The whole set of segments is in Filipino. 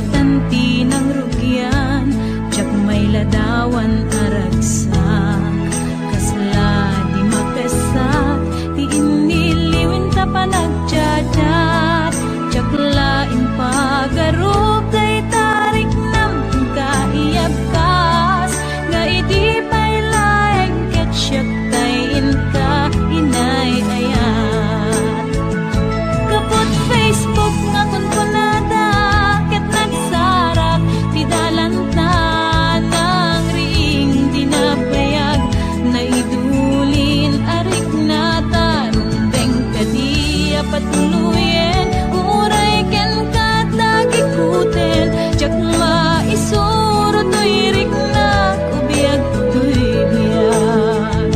tanti ng rugyan, jak may ladawan aragsak, kasla di mapesak, di iniliwin ta panagjadat, jak lain pagarup day tarik nam kaiyabkas, nga iti pay laeng ketsyat tayin ka inay ayat. Kapot Facebook nga kunkunada, ket nagsarak ti dalanta ng ring dinapayag, na idulin arik na tarumbeng kadi apatuluyen, uray ken katagikuten, jak maisuro to'y rik na kubiyag to'y biyag.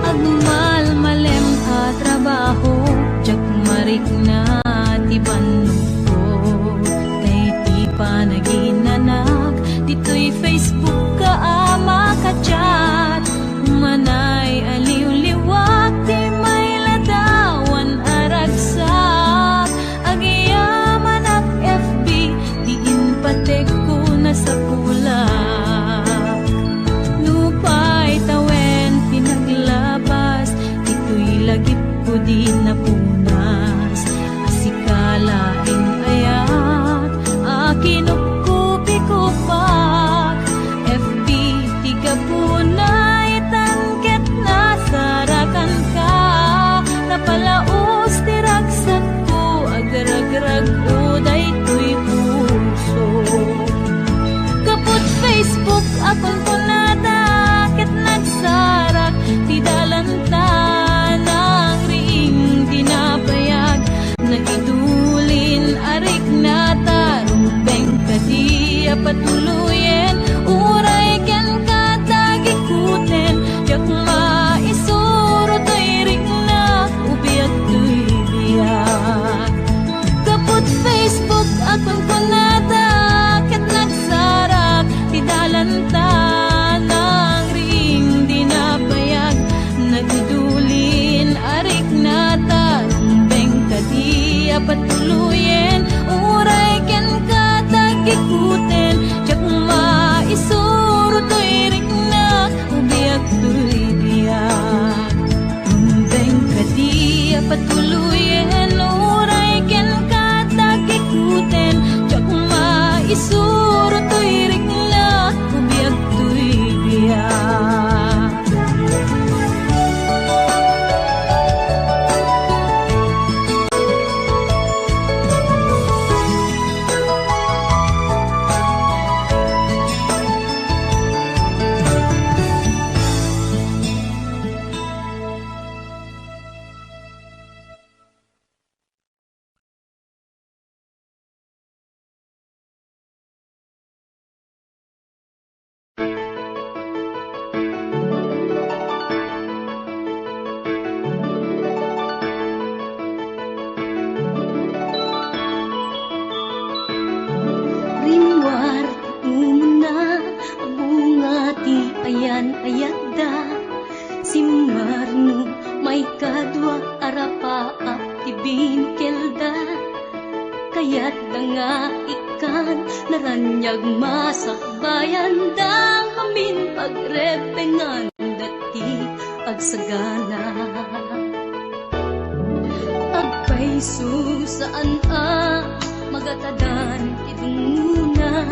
Agmal malem a trabaho, jak marik na ti bannuko, tay ti panaginanak, dito'y Facebook ka ama ka-chat, manay aliw-liwak, ti may ladawan aragsak, agiyaman ak FB, di inpatek ko na sa kulak. Lupay tawen pinaglabas, ito'y lagip ko di napunas, asikalain ayat, akinupkupi ko pak, FB tiga punay tangket na sarakan ka, napalaos tiragsak ko, agaragrag uday to'y puso. Kapot Facebook akong punada, ket nagsarak ti dalanta ng ring dinapayag, na idulin arik na tarumbeng kadi apatuluyen, uray ken katagikuten, jak maisuro to'y rik na ubiyag to'y biyag. Kapot Facebook akong punada, ket nagsarak ti dalanta ng ring dinapayag, nagdudulin arik na tarumbeng kadi apatuluyen, uray ken katagikuten, jak maisuro to'y rik na ubiyag to'y biyag. Tumbeng kadi apatuluyen, uray ken katagikuten, jak maisuro to'y rik na ubiyag to'y biyag. Rinwar umuna, bunga ti ayan ayadda, simmarno may kadwa arapaap ti binkelda, kayat nga ikan naranyag masakbayan da, amin pagrepengan dati agsagana. Agpaiso saan magatadan idunguna,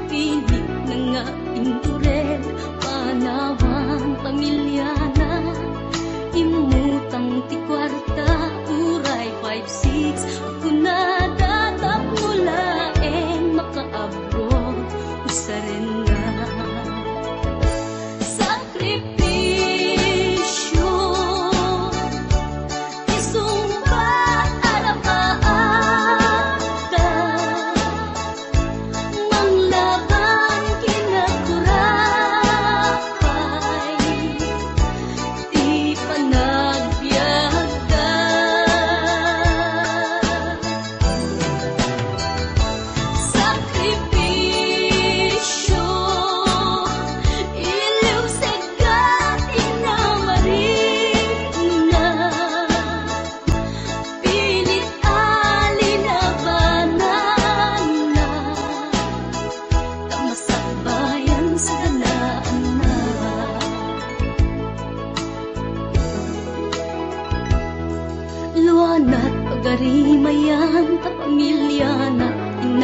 pilit na nga indurel, panawang pamilyana, imutang ti kwarta, uray 5-6, ako na datap mulaeng makaabot, usaren nga. Sakripisyo, isumbat arapaata, manglaban kinakurapay, di panagbiagda.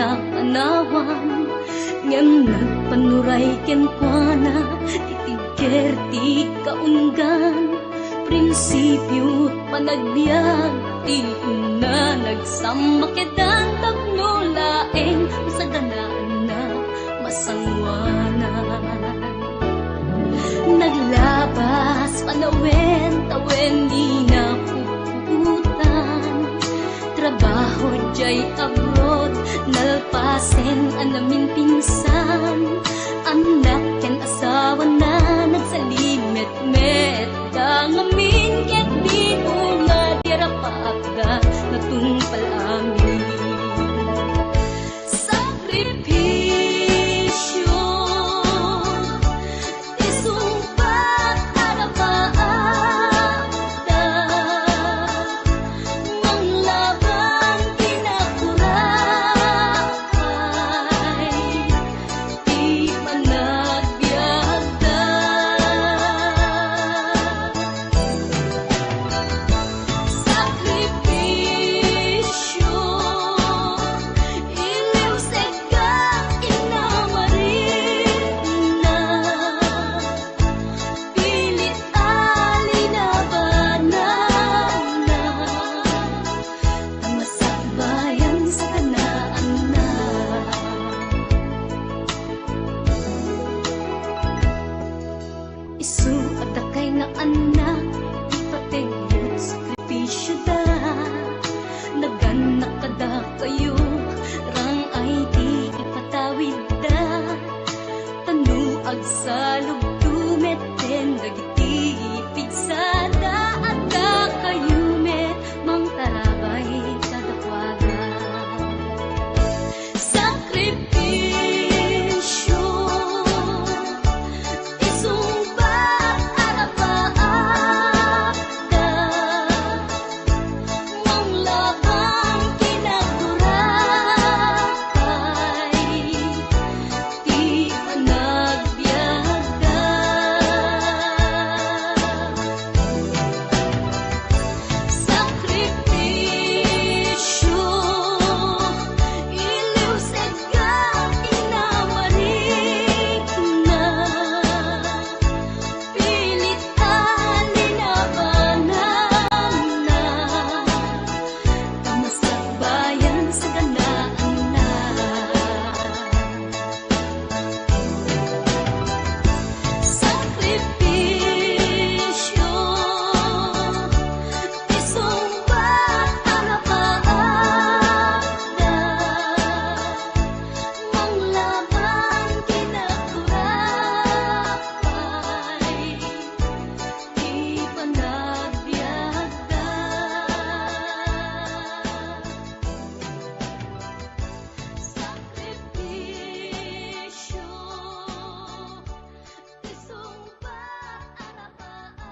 pinapanawan ngem nagpanuray ken kuana titigger ti kaunggan prinsipyo panagbiag ti una nagsamakedan tapno laeng sa ganaan na masangwanan naglabas panawen tawen di na puputan trabaho jay abroad nalpasen anamin pinsan anak ken asawa na nagsalimet-met dangamin ket bino nga dirapaga natungpal amin sakripisyo isumpat arapaada manglaban kinakurakay di panagbiagda sakripisyo iliw seka inamarin na pilit alinabanan na masakbayan sa kanaan na isu at akay nga anak ipatingin sakripisyo da naganak kada kayo rang ay di ipatawid da tanuag sa lugdumet den dagiti pigsada at da kayo met mang tarabay kadakwagan sakripisyo isumbat arapaada manglaban kinakurakay di panagbiagda sakripisyo iliw seka inamarik na pilit alinabanan na kamasakbayan sa ganaan na sakripisyo isumbat arapaada manglaban kinakurakay di panagbiagda sakripisyo isumbat arapaada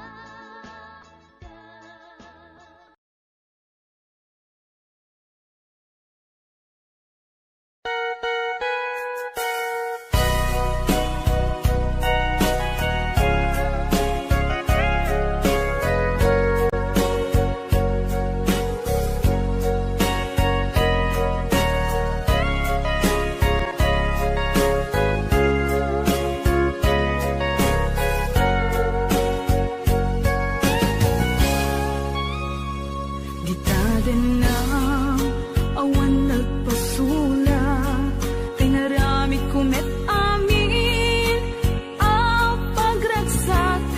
Gitaden na awan nagpasula kay naramid kumet amin ang pagragsakan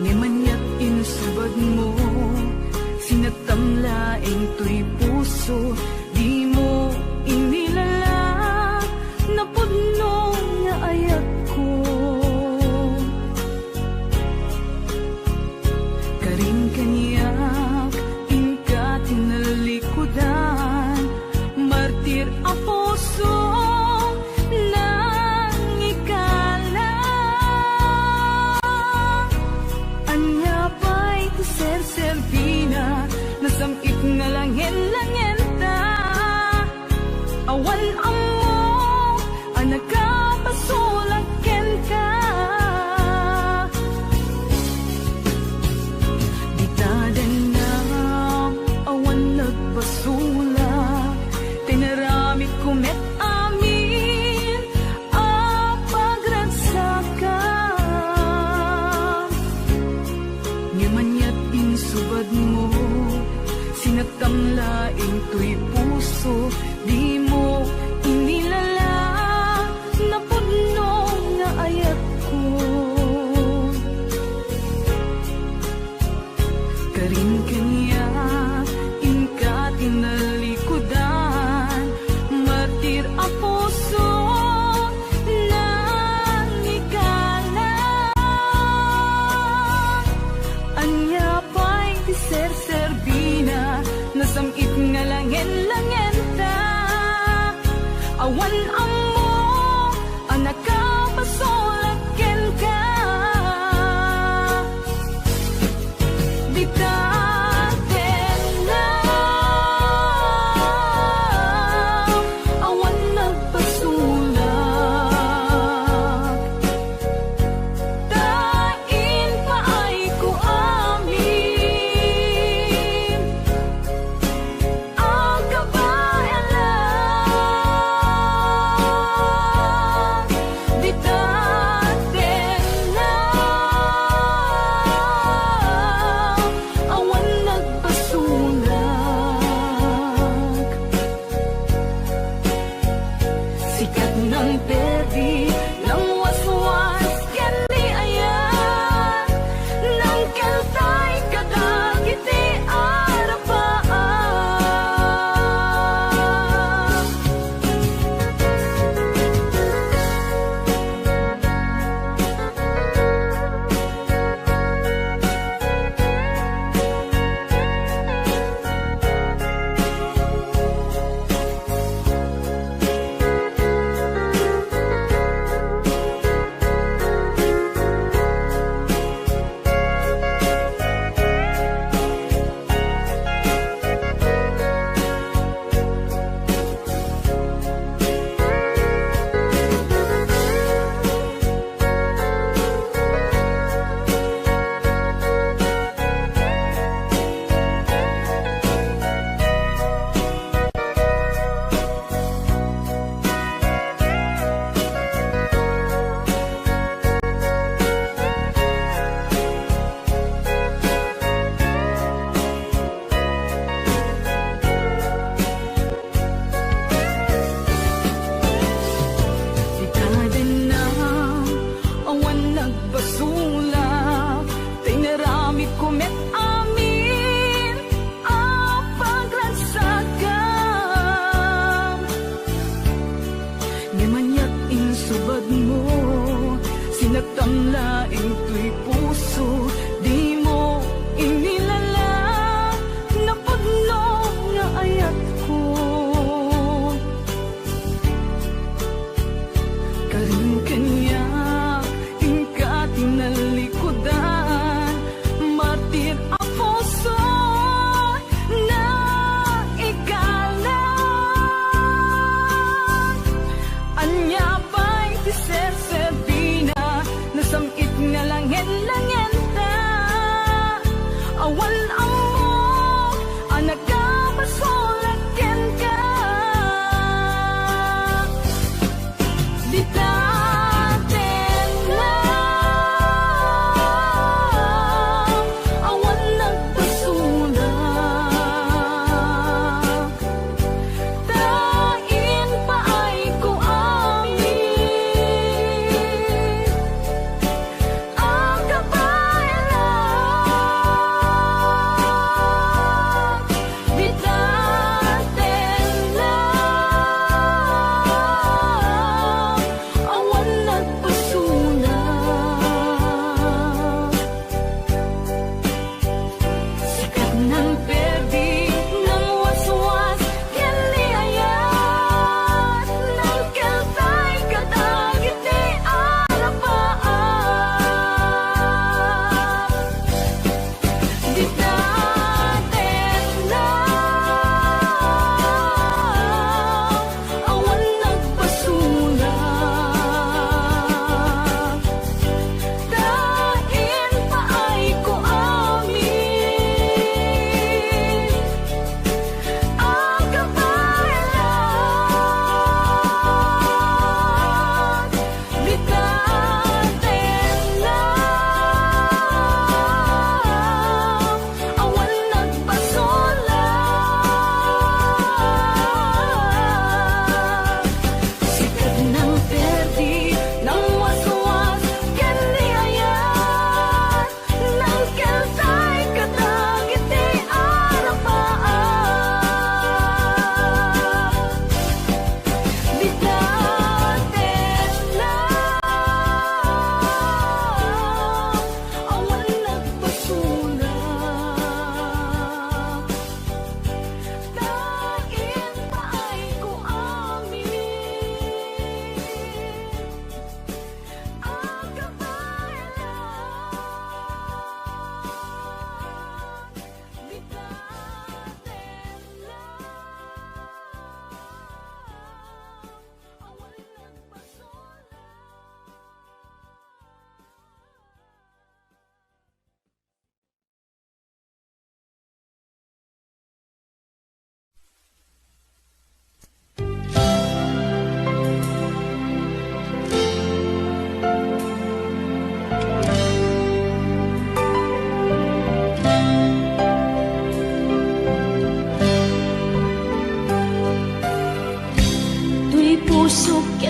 Ngemanyak inusubad mo sinatamlaeng to'y puso di mo inilala napudno nga ayat ko karing kanyak inka tinalikudan martir a puso nang ikala anya pa'y ser servina nasamit nga langin-langenta Sinagtamlaing tuy puso, di mo inilala na pudno nga ayat ko. Karin kanya inka tinalikudan, martir a puso nang ikala. Anya pa'y ser-serbina, nasamit nga langen-langen ta. Awan amo, anak ka pasolaken ka. Dita sinagtamlaing tuy puso, di mo inilala na pudno nga ayat ko. Karin kanya inka tinalikudan, martir a puso na ikala. Anya ba'y ser-serbina, nasamit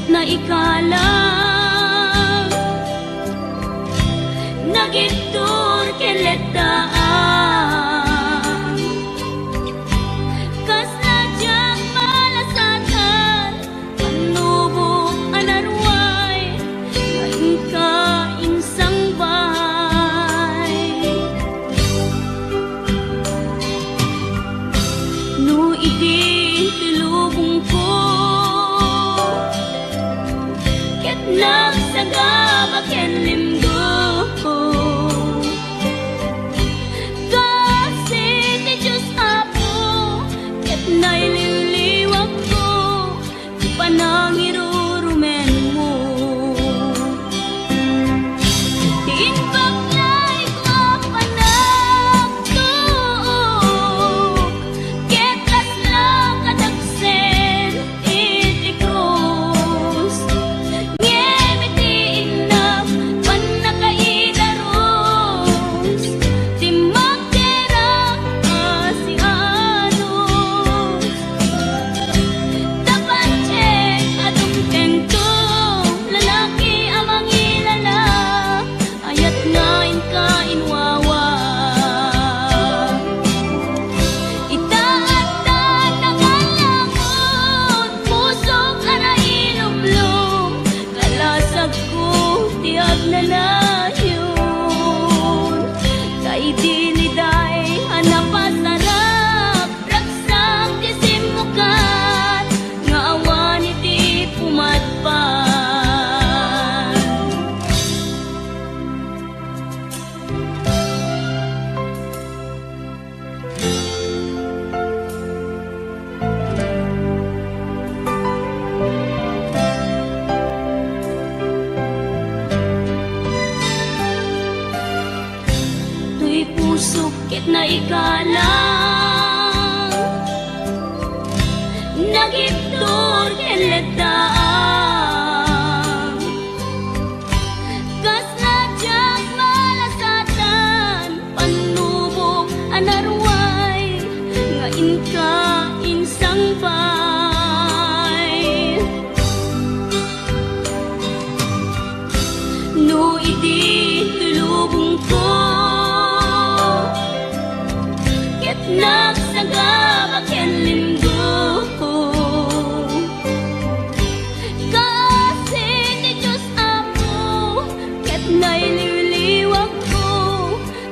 ket na ikalang nagitur keletaan kas najang malasatan panubok anarway ngayon ka insang bahay no iti tilubong ko ket nagsagabak ken limgo kasi ti Diyos Apo ket naililiwag ko ti panangirurumen mo ti inbaklay ko panagtuok ket kasla kadagsen iti krus ngem iti inap panakaidaros ti magderang asianos tapancek adungteng to lalaki amang ilala ayat ngain ka inwawa itaat na nangalangon pusok ana ilumlum kalasag ko tiag na layon kay diliday hanapasarap raksam ti simukan nga awan iti pumatpan tuy pusok ket na ikalang nagiptor ken letaan kas najang malasatan panubok anarway ngain ka insang bay no iti tulubong ko ket nagsagabak ken limgo kasi ti Diyos Apo ket naililiwag ko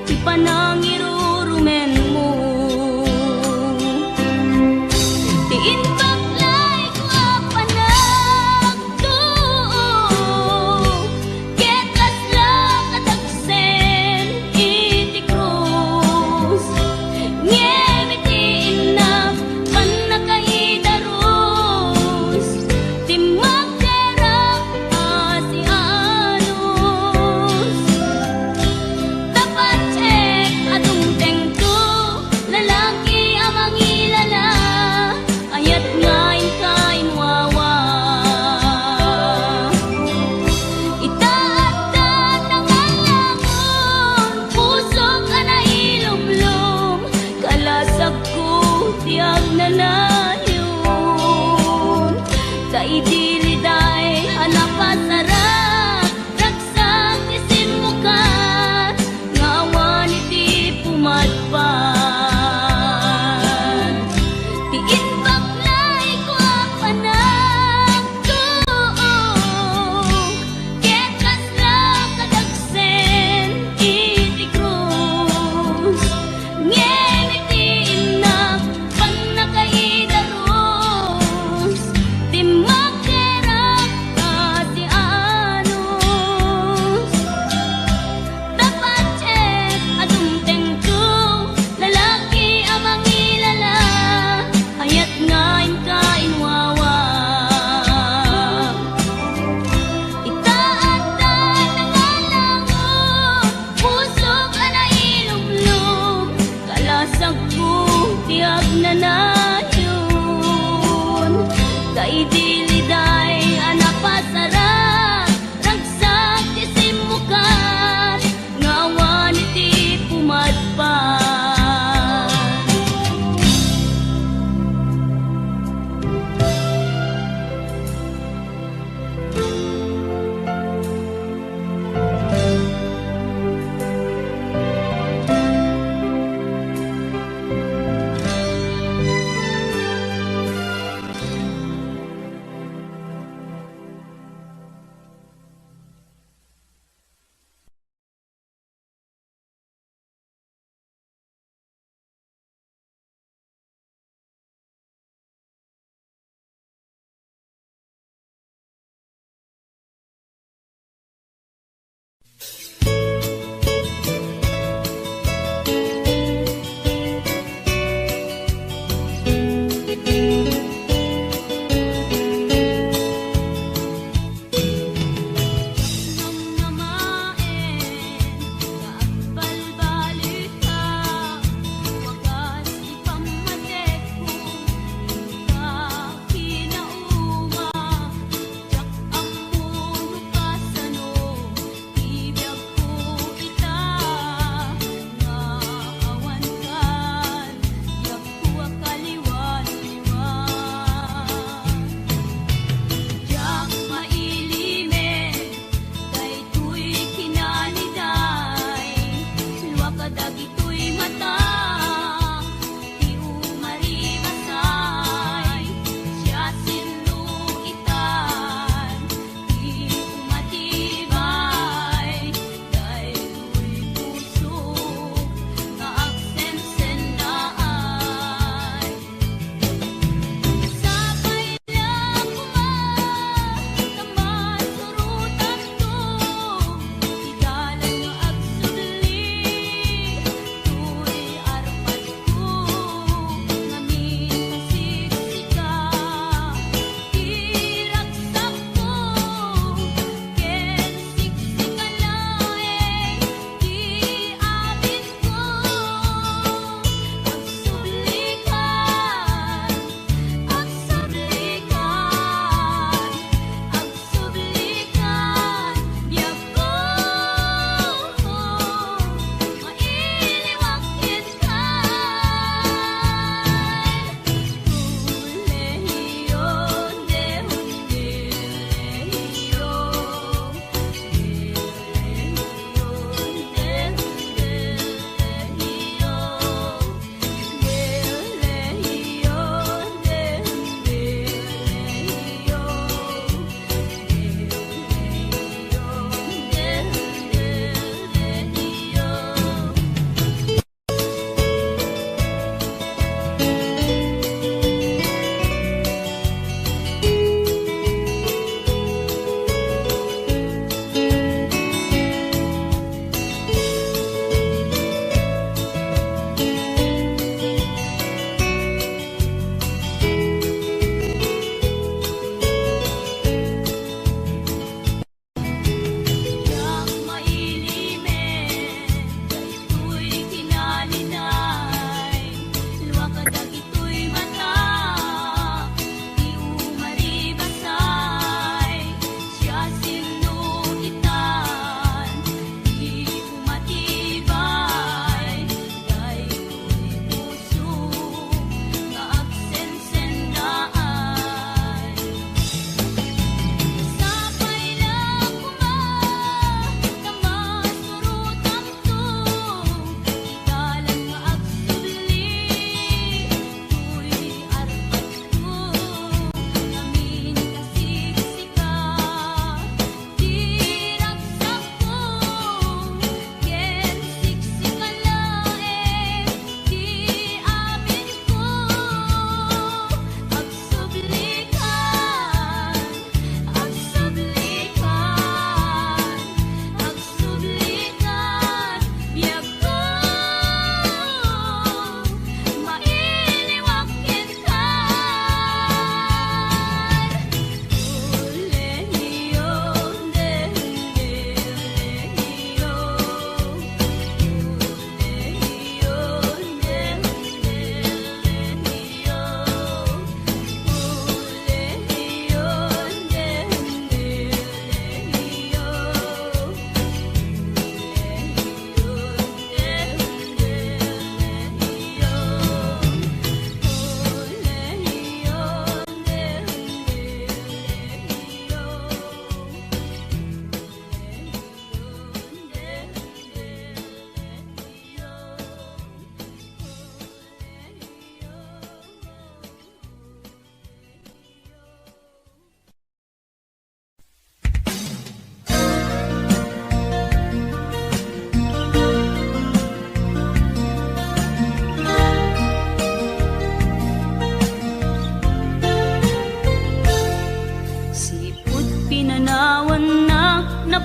ti panangirurumen mo ti inbaklay ko panagtuok ket kasla kadagsen iti krus ngem iti inap panakaidaros ti magderang asianos tapancek adungteng to lalaki amang ilala ayat ngain ka inwawa itaat na nangalangon pusok ana ilumlum kalasag ko tiag na layon kay diliday hanapasarap raksam ti simukan nga awan iti pumatpan ti inbaklay ko panagtuok ket kasla kadagsen iti krus ngem iti inap panakaidaros ti magderang asianos tapancek adungteng to lalaki amang ilala ayat ngain ka inwawa itaat na nangalangon pusok ana ilumlum kalasag ko tiag na layon kay diliday hanapasarap ragsam ti simukan nga awan iti pumatpan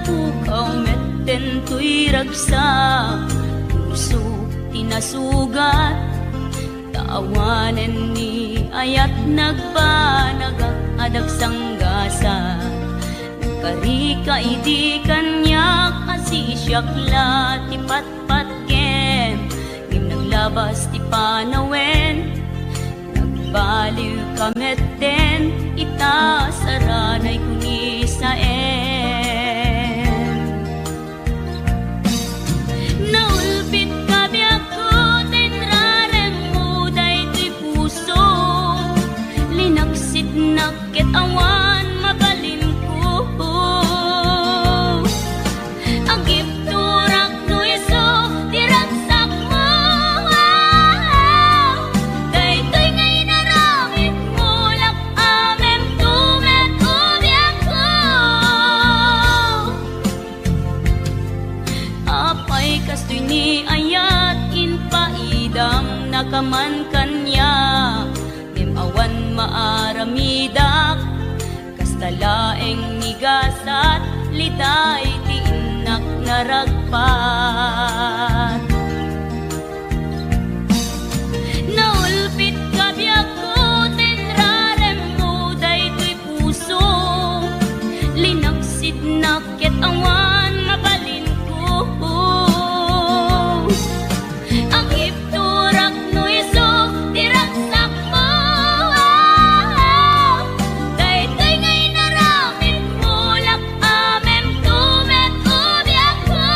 pukaw metten tuy ragsak, puso tinasugat, taawanen ni ayat nagbanagak adag sanggasa. Karika idi kanyak asisyak ti patpatken, ngim naglabas ti panawen, nagbaliw kametten, ita saranay kuni saen. Naulpit kabiyak ko, tenrarem mo daytoy puso, linaksit nakit awan mabalin ko. Ang gipturak no iso, diragsak mo, daytoy ngay naramit mo, lak amem tumet ubiyak ko. Apay kastoy ni ayat inpaidam nakaman kanya, ngem awan maaramidak, kastalaeng nigasat liday ti inak naragpat. Naulpit kabiyak ko, tenrarem mo daytoy puso, linaksid nakit awan mabalin ko. Ang ipturak no iso, diragsak mo, daytoy ngay naramit mo, lak amem tumet ubiyak ko.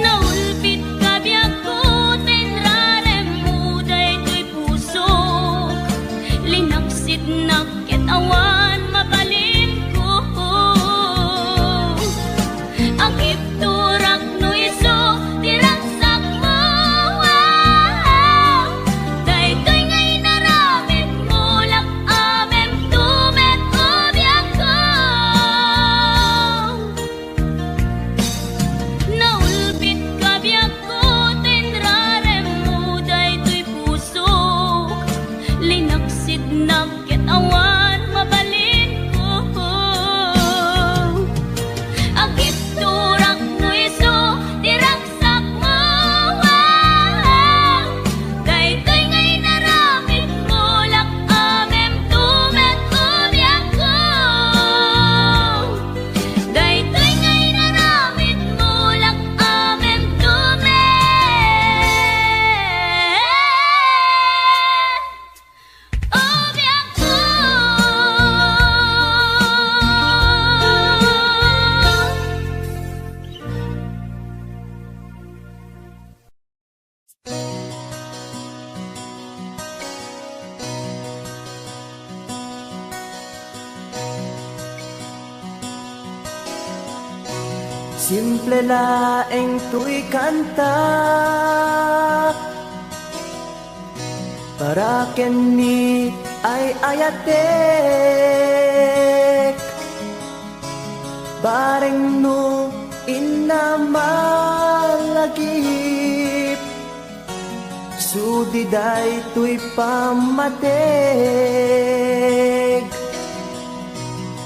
Naulpit kabiyak ko, tenrarem mo daytoy puso, linaksid nakit awan mabalin ko. Ang ipturak no iso, diragsak mo, daytoy ngay naramit mo, lak amem tumet ubiyak ko. Naulpit kabiyak ko, tenrarem mo daytoy puso, linaksid nakit awan mabalin ko. Ang ipturak no iso, diragsak mo, daytoy ngay naramit mo, lak amem tumet ubiyak ko. Daytoy ngay naramit mo, lak amem tumet ubiyak ko. Simple laeng tuy kanta, para kenni ay ayatek, bareng no inamalagip, sudiday tuy pamatek.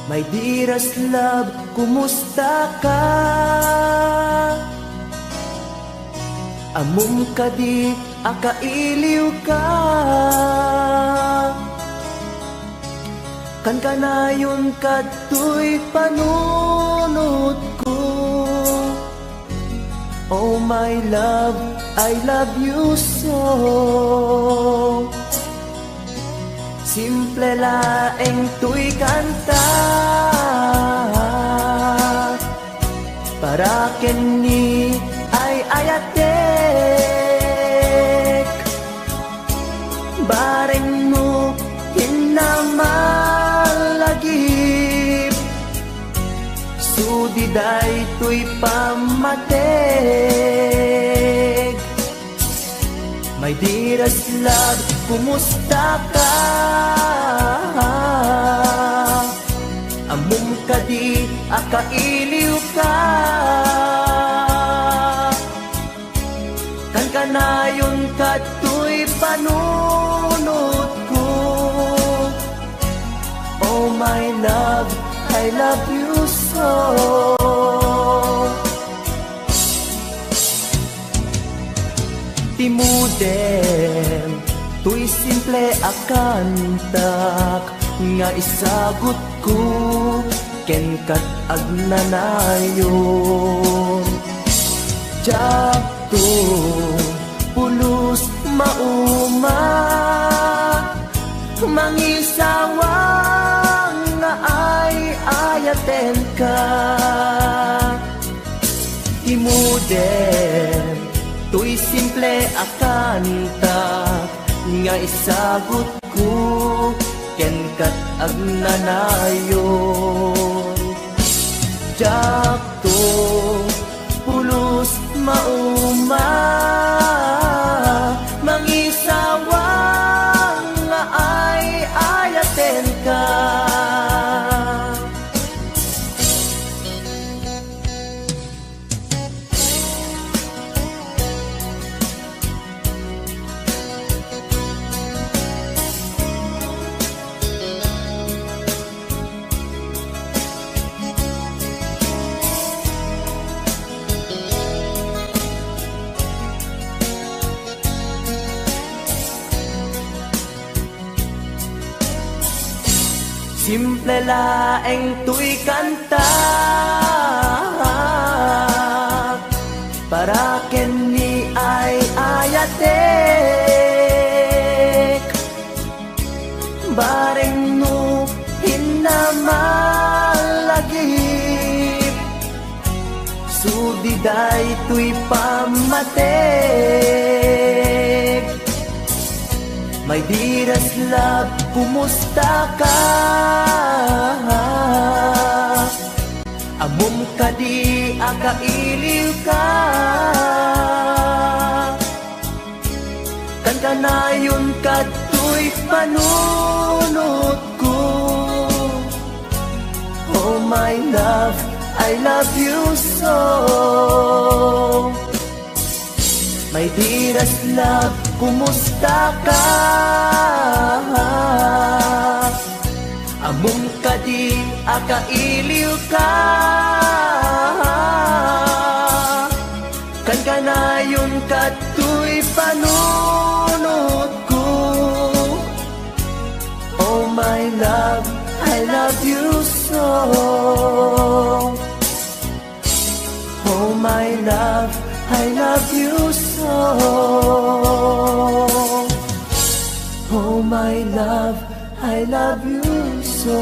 My dearest love, kumusta ka? Amum ka di, akailiw ka. Kan kanayon kato'y panunod ko. Oh my love, I love you so. Simple laeng tuy kanta, para kenni ay ayatek, bareng mo hinamalagip, sudiday tuy pamatek. My dearest love, kumusta ka? Amom ka di akailiw ka. Kan kanayon kato'y panunod ko. Oh my love, I love you so. Timudem, tuy simple akantak, nga isagot ko, ken kat agnanayon. Jakto, pulos mauma, mangisawang nga ay ayaten ka. Timudem, tuy simple akanta, nga isagot ko, ken kat agnanayon. Jakto, pulos mauma, mangisawang nga ay ayaten ka. Simple laeng tuy kanta, para ken ni ay ayatek. Bareng no hinamalagip, sudiday tuy pamatek. My dearest love, kumusta ka? Amom ka di akailiw ka. Kan kanayon kato'y panunod ko. Oh my love, I love you so. My dearest love, kumusta ka? Amom ka di akailiw ka. Kan kanayon kato'y panunod ko. Oh my love, I love you so. Oh my love, I love you so. Oh my love, I love you so.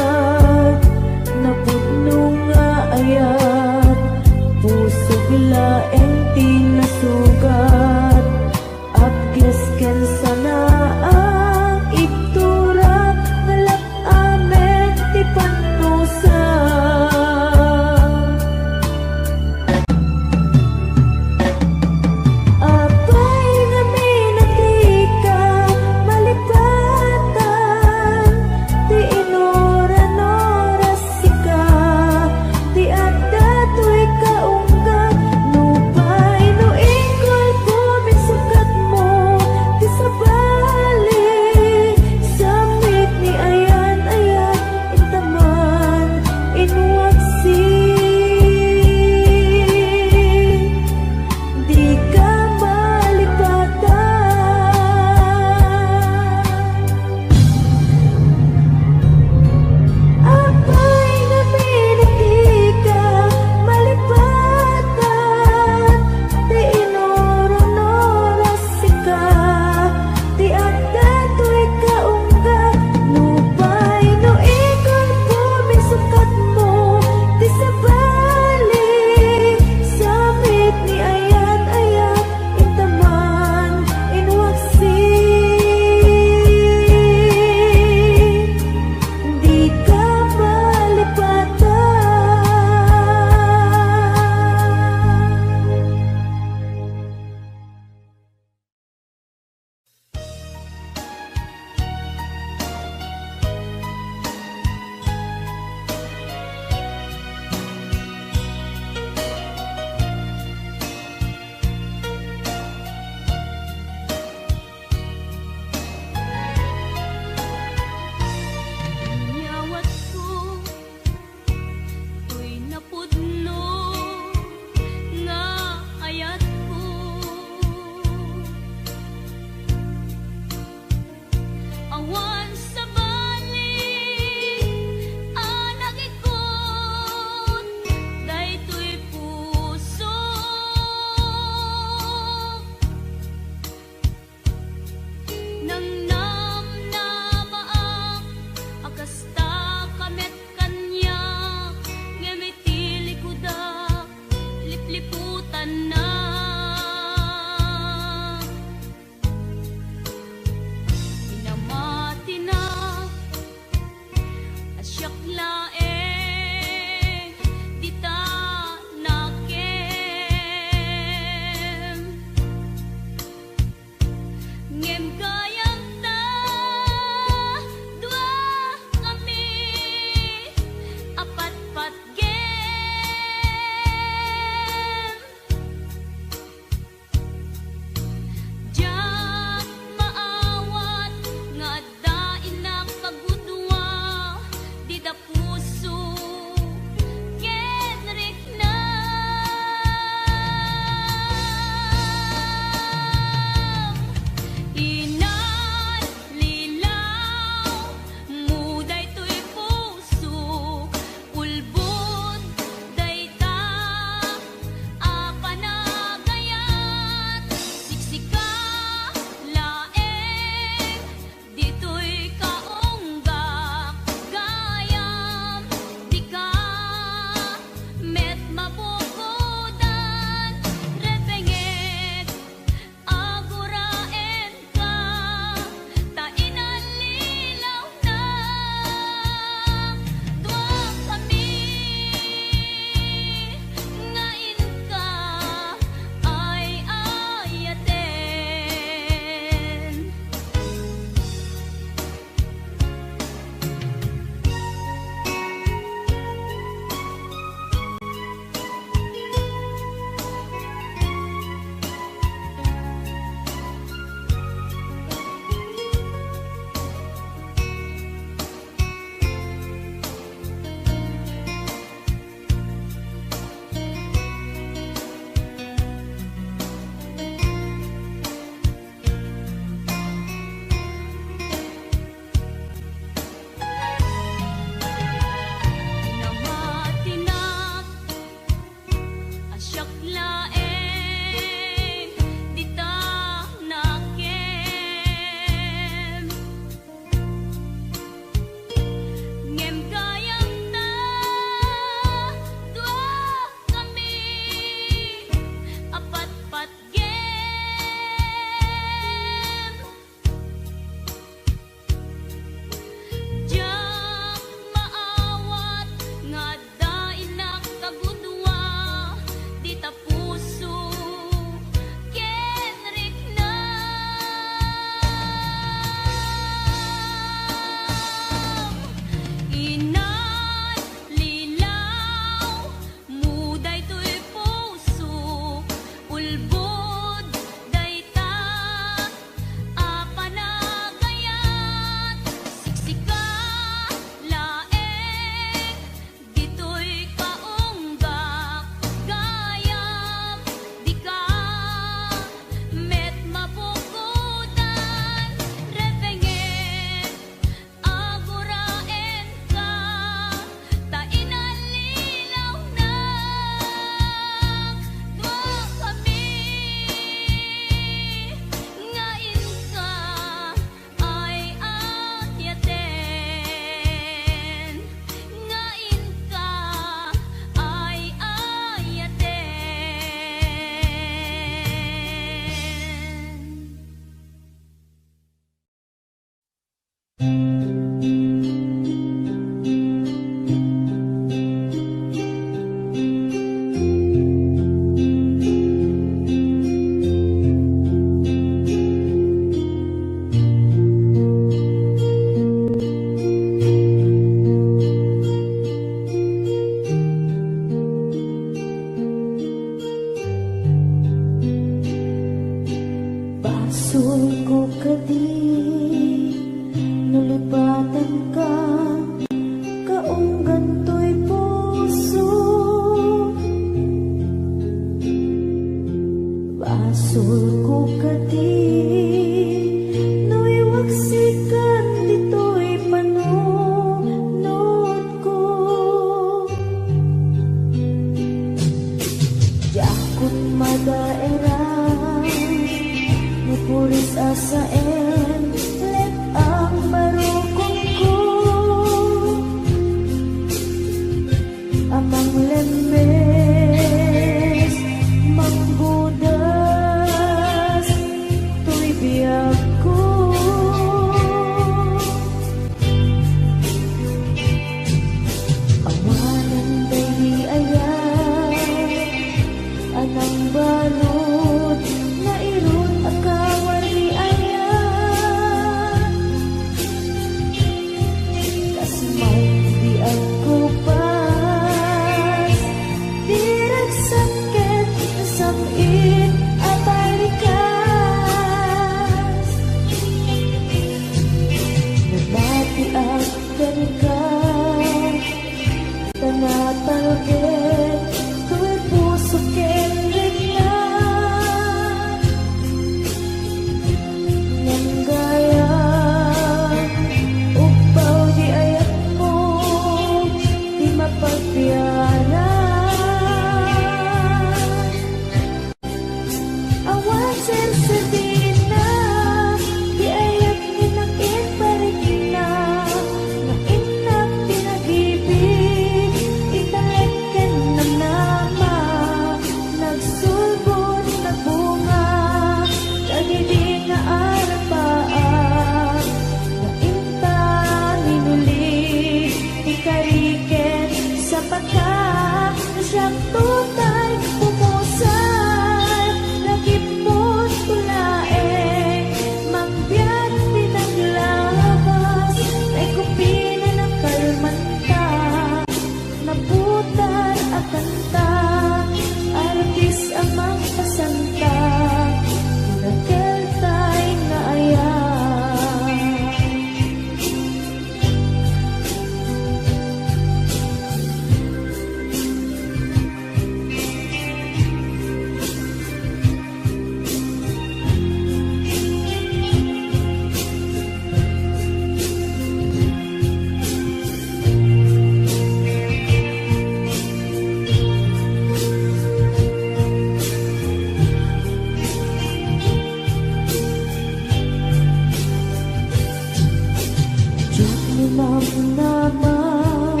naman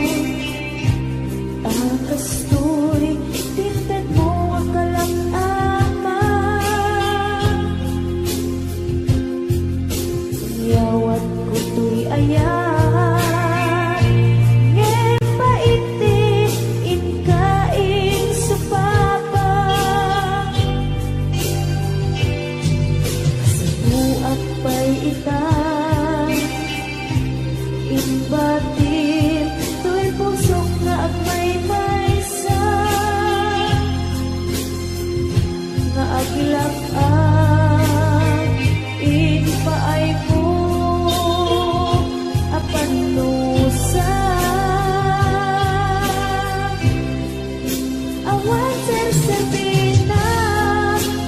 akas to'y tinted mo ang kalak-aman. Yawat ko to'y ayan ngayon paitin inkain sa papa sa buak pa'y itang inbatin to'y pusok na agmay maysa nga agilak ang inpaay ko apan nusa awan sersebina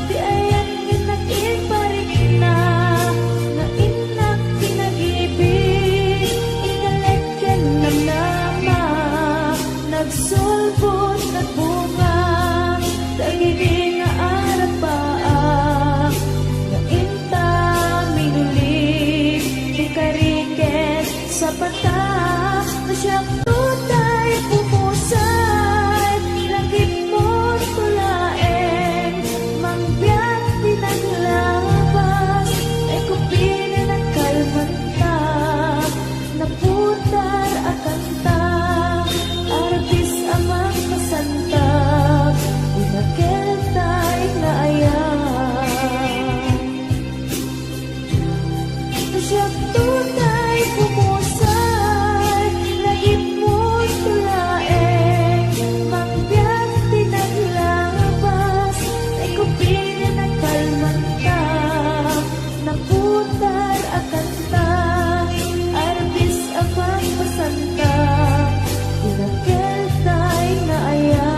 di ayan ginakin parik na nga inak pinag-ibig ingalit yan ng nama nagsulbot na bunga dagiti nga arapaa nga inta minulit di kariket sa pata na siyang tutay pumusay langit mo tulaeng mangbiyak pinaglabas ay kupinin ang kalmanta naputar at kanta arbis amang kasanta inakeltay na ayan siyang tunay pumusay lagit mo tulaeng mangbiyak pinaglabas ay kupinin ang kalmanta naputar at kanta arbis amang masanta inakeltay na ayan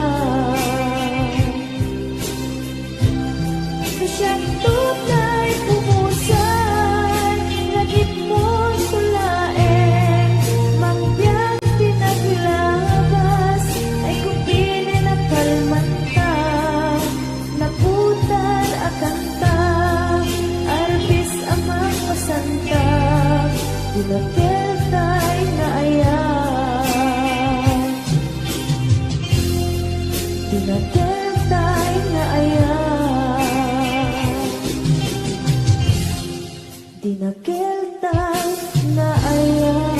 siyang tunay pumusay lagit mo tulaeng mangbiyak pinaglabas ay kupinin ang kalmanta naputar ang kanta arbis amang masanta inakeltay na ayan inakeltay na ayan inakeltay na ayan.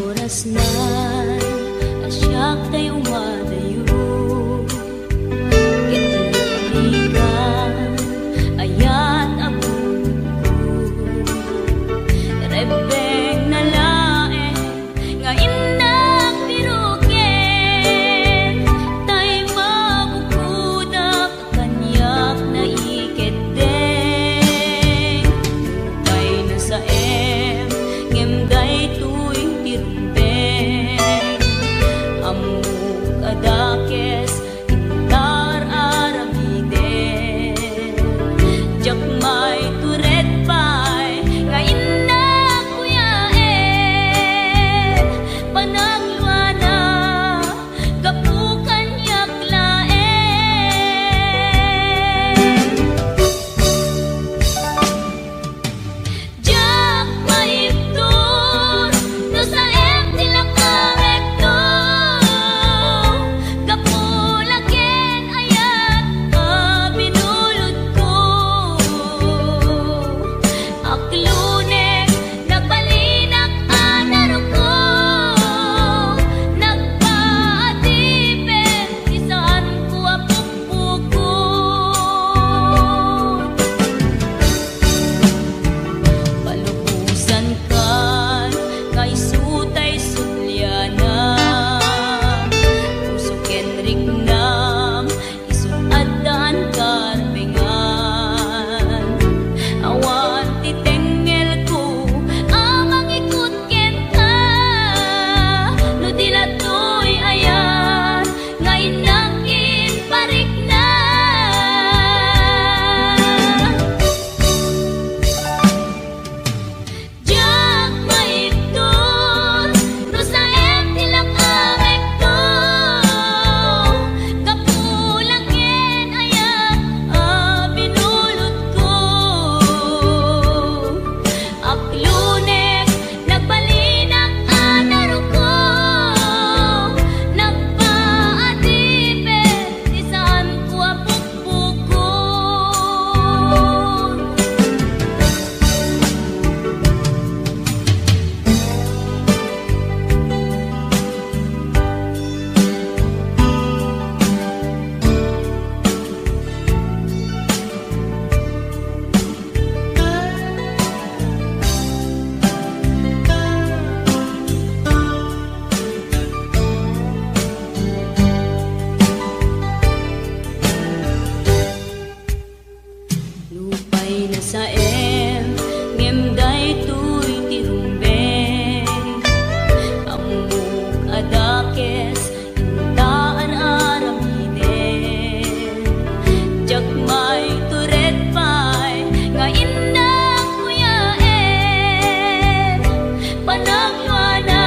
oras na asyak tayo madayo. Italikan ayat ako rebeng na lae nga inang piruken tay mabukudak kanyak na iketeng pay na sa ngemday tuwing tirumpeng amuk adakes intar aramiden jakmay turet pay nga inna kuyaen panagluana kapukan yaklaen jak maipton no sa tilakarekto kapulaken ayat binulod ko aklunek nagbalinak anaro ko nagpaatipin isaan ko apukpukon palubusan kan kay sutay sutliana usok Enrik nam isun adan karbengan awan titengel ko amang ikut ken ka no dilatoy ayan ngay nangin parik na jak maipton no sa tilakarekto kapulaken ayat binulod ko aklunek nagbalinak anaro ko nagpaatipin isaan ko apukpukon lupay na sa ngemday tuy tirumbeng amuk adakes intaan aramiden jakmay turet pay nga indang kuyaen panagluana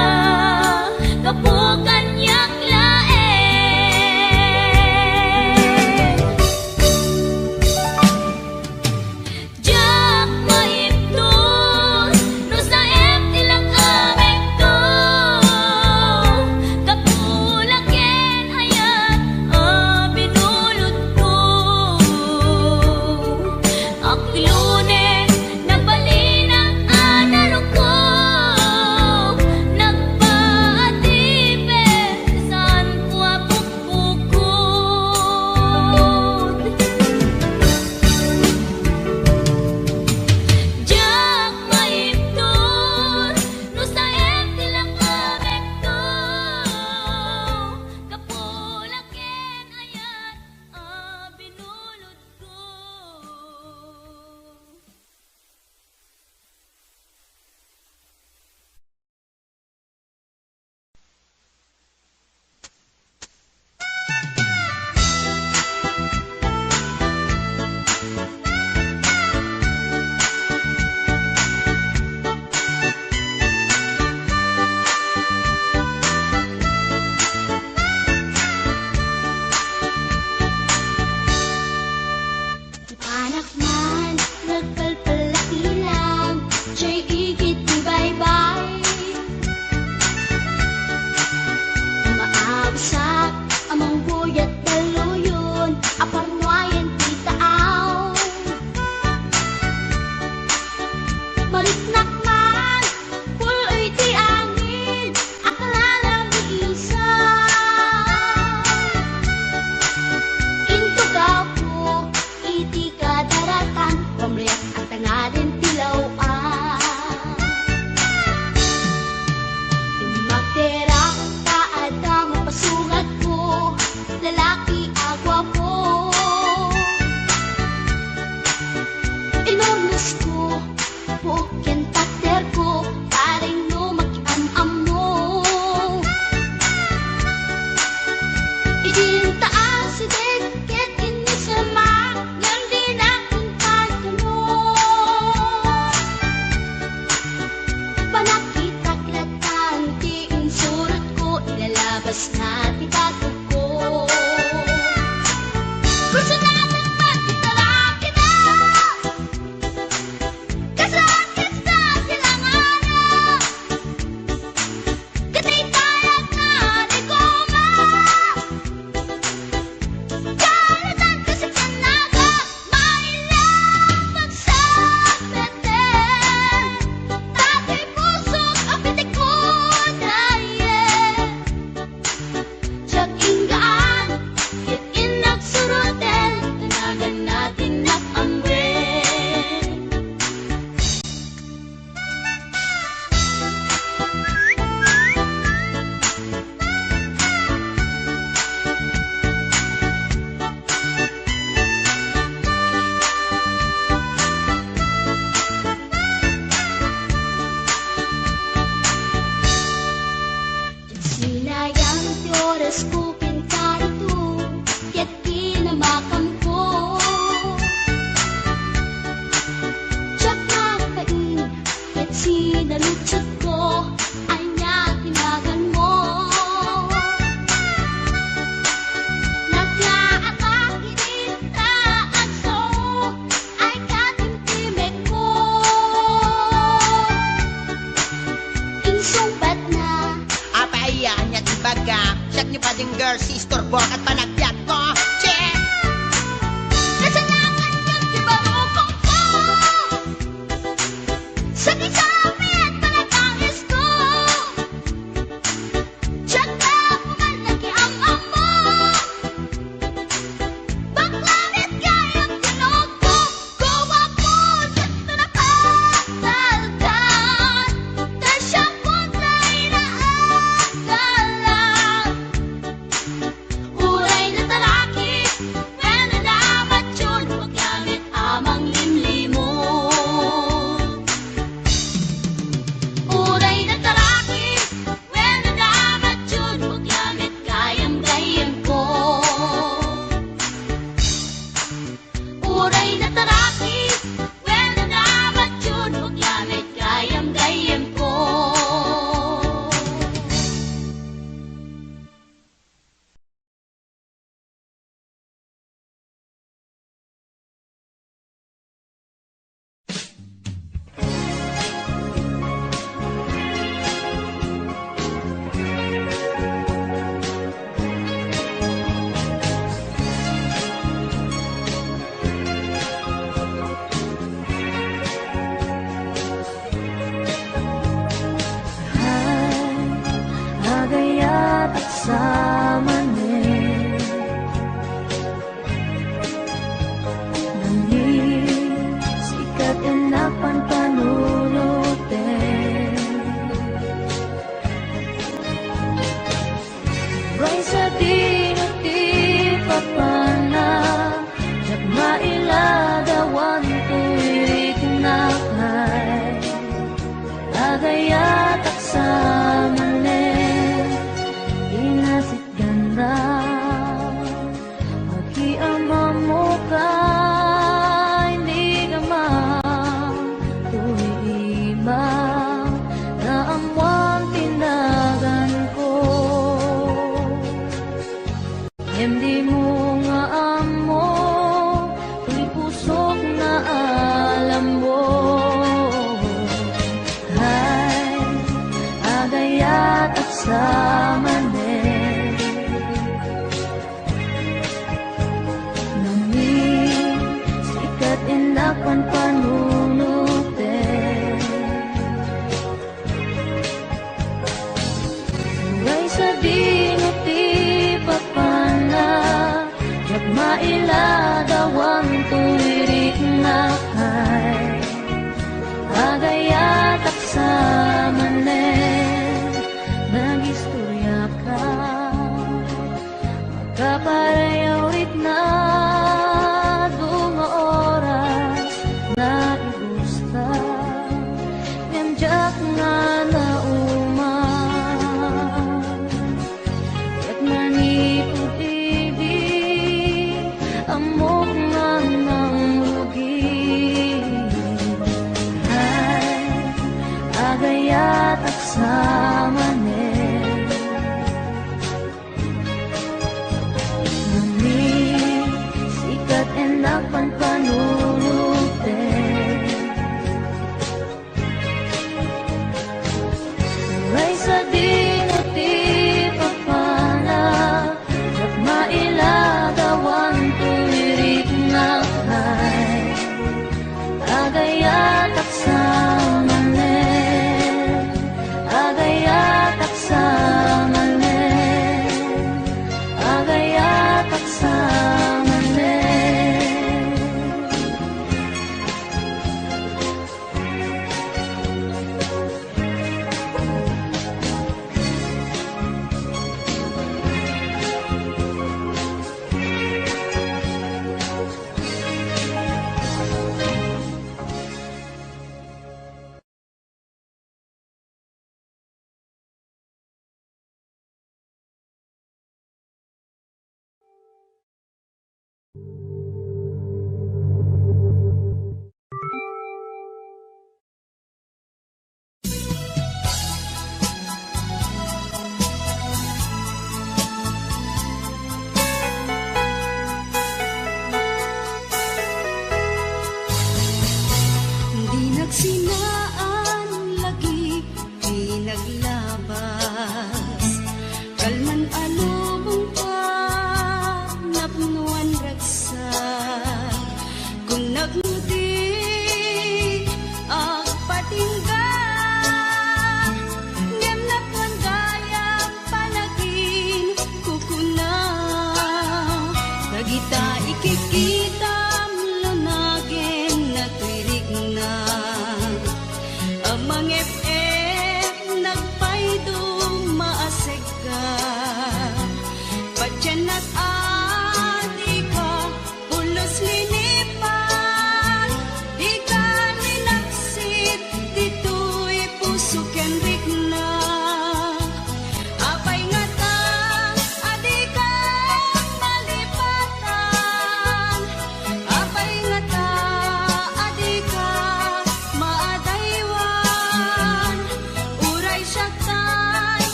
kapukan yaklaen jak maipton no sa tilakarekto kapulaken ayat binulod ko aklunek nagbalinak anaro ko Alas ko pintarito, ket kinamakam ko. Tsak na pain, ket sinalutsot ko, ay niya tinagan mo. Naglaatang inita at so, ay katimtimek ko. Insumpat na, Apayaan niya tibaga. Siyak niyo pa din girl, sister, at panagbiat ko. Check! kasalangan yung tibarukong ko. Sa kisami at panatangis ko. Tsak na pumalaki ang amo. Baklanit kayang tinog ko. Gawa ko sa tunapagdaldan. Dahil siyang punta inaagalan. Uray na talaki, when nalamat yun, paggamit amang limlimo. Uray na talaki, when nalamat yun, paggamit gayam-gayam ko. Uray na talaki, when nalamat yun, paggamit gayam-gayam ko. Agayat at samanin Nangin sikat enapan panunutin Ray sa dinuti papana Jak mailadawan tuwirik nakay Agayat at samanin Inasit ganda Pag-iama mo ka Hindi ka tuwiima Na amwang tinagan ko Hindi mo nga amo Tuy pusok na alam mo Hay agayat at samanin Nangin sikat inapan panunutin Uray sa dinuti papana Jak mailadawan tuwirik na kay Agayat at samanin Nagistorya ka Magkaparayawit na Dunga oras Na igusta Ngamjak nga na uman Kat manipod ibig Amo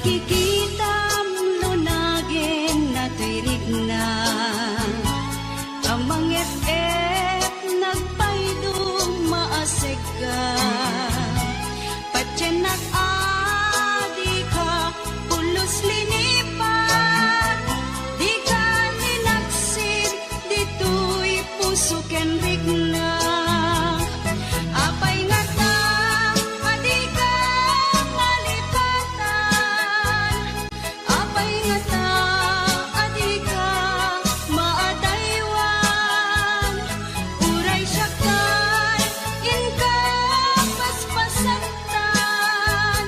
Kikitam lunagin na tuirig na amang nagpaydong maasig ka patyanak adi ka pulos linipan di ka ninaksid dito'y puso ken rigna apay nga ta adi ka malipatan apay nga ta adi ka maadaywan uray siya kay inka paspasaktan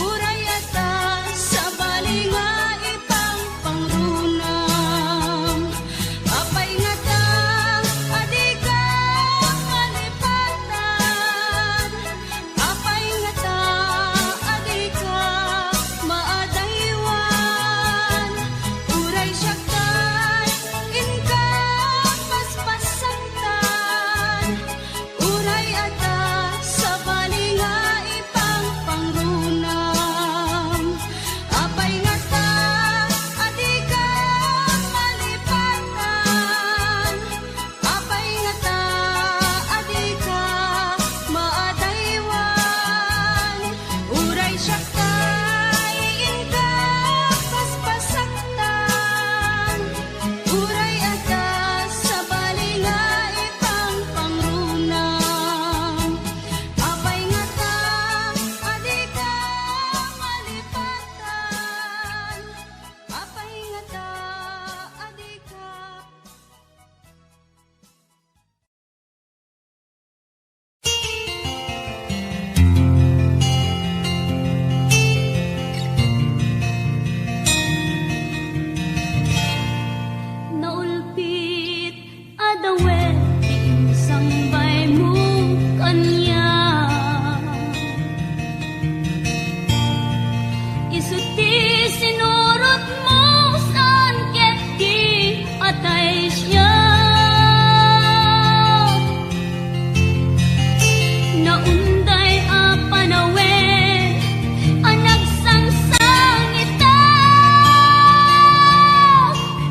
uray ata sa balinga ipang pangrunam apay nga ta adi ka malipatan apay nga ta adi ka maadaywan uray siya kay inka paspasaktan uray ata sa balinga ipang pangrunam apay nga ta adi ka malipatan apay nga ta adi ka maadaywan uray siya kay inka paspasaktan uray ata sa balinga ipang pangrunam apay nga ta adi ka malipatan apay nga ta adi ka naulpit adawe sambay mo kanya isuti sinurot mo saan keti atay siya naunday apanawe anak sangsangita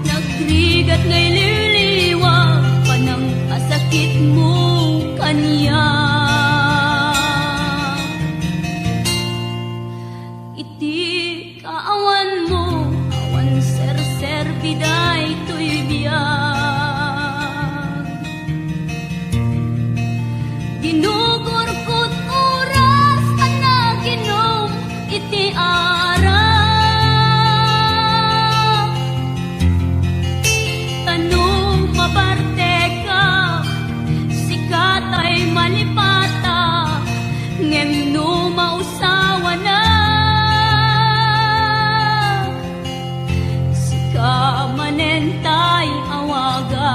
nagrigat ngay liliwa panang asakit mo kanya iti kaawan mo awan ser biday to'y biyag ginugurkot oras anak ginom iti arap tanong mabarte ka sikat ay malipata ngem no mausawa na sika manentay awaga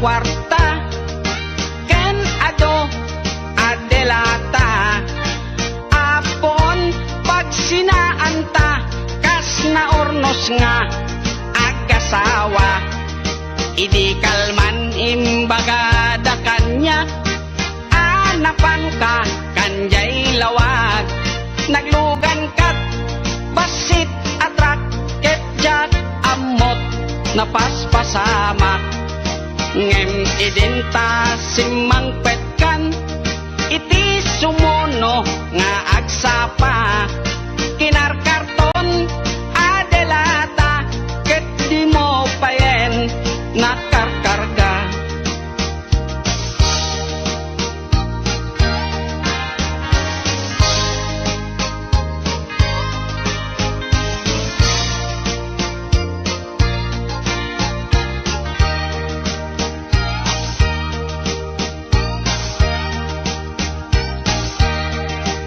kwarta ken ado adelata apon pag sinaanta kas na ornos nga agasawa idi kalman imbaga da kanya anapan ka kanjay lawag naglugan kat basit atrak ket jak amot napaspasamak ngem idinta simang petkan iti sumuno nga agsapa kinarkarton adelata ket di mo payen nakarkarga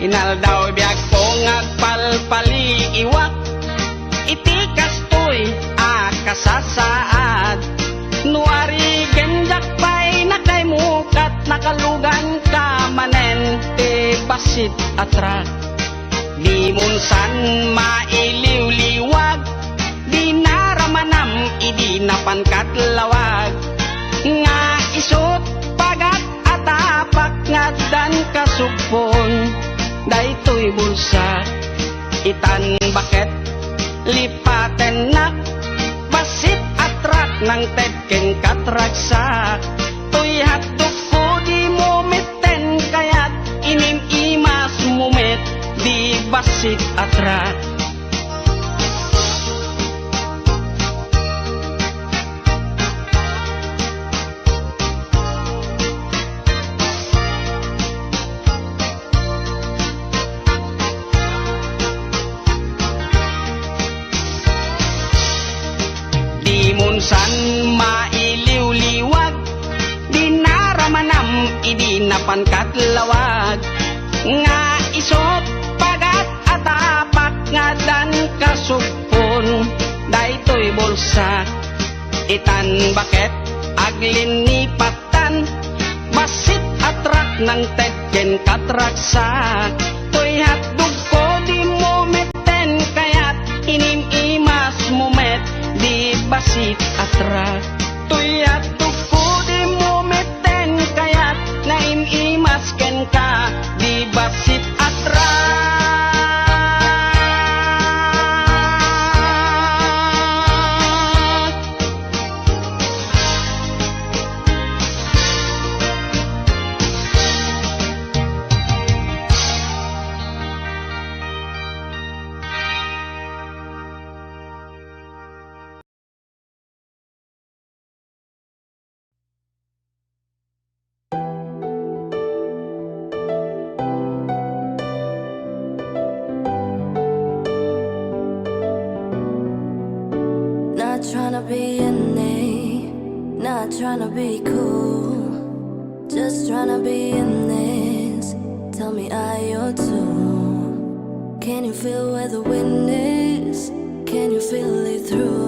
inaldaw biag ko ngagpalpali iwak iti kastoy akasasaad nuari genjak pay nakay mukat nakalugan ka manen te basit atrak di munsan mailiw-liwag di naramanam idi napangkat lawag nga isot pagat atapak nga dan kasupon daytoy bulsa itan baket lipaten nak basit atrak ng tedken katraksa tuy hatok ko di mometen kayat inim imas mumet di basit atrak san mailiw-liwag di naramanam idi napangkat lawag nga isot pagat atapak nga dan kasupon daytoy bulsa itan baket aglin ni patan basit atrak ng tedken katraksa toy hatdug ko di mometen kayat inim imas mumet di basit atrak tuyat tuku di mometen kayat naim imasken ka di basit atrak Not tryna be an A, not tryna be cool, just tryna be in this. Tell me, are you too? Can you feel where the wind is? Can you feel it through?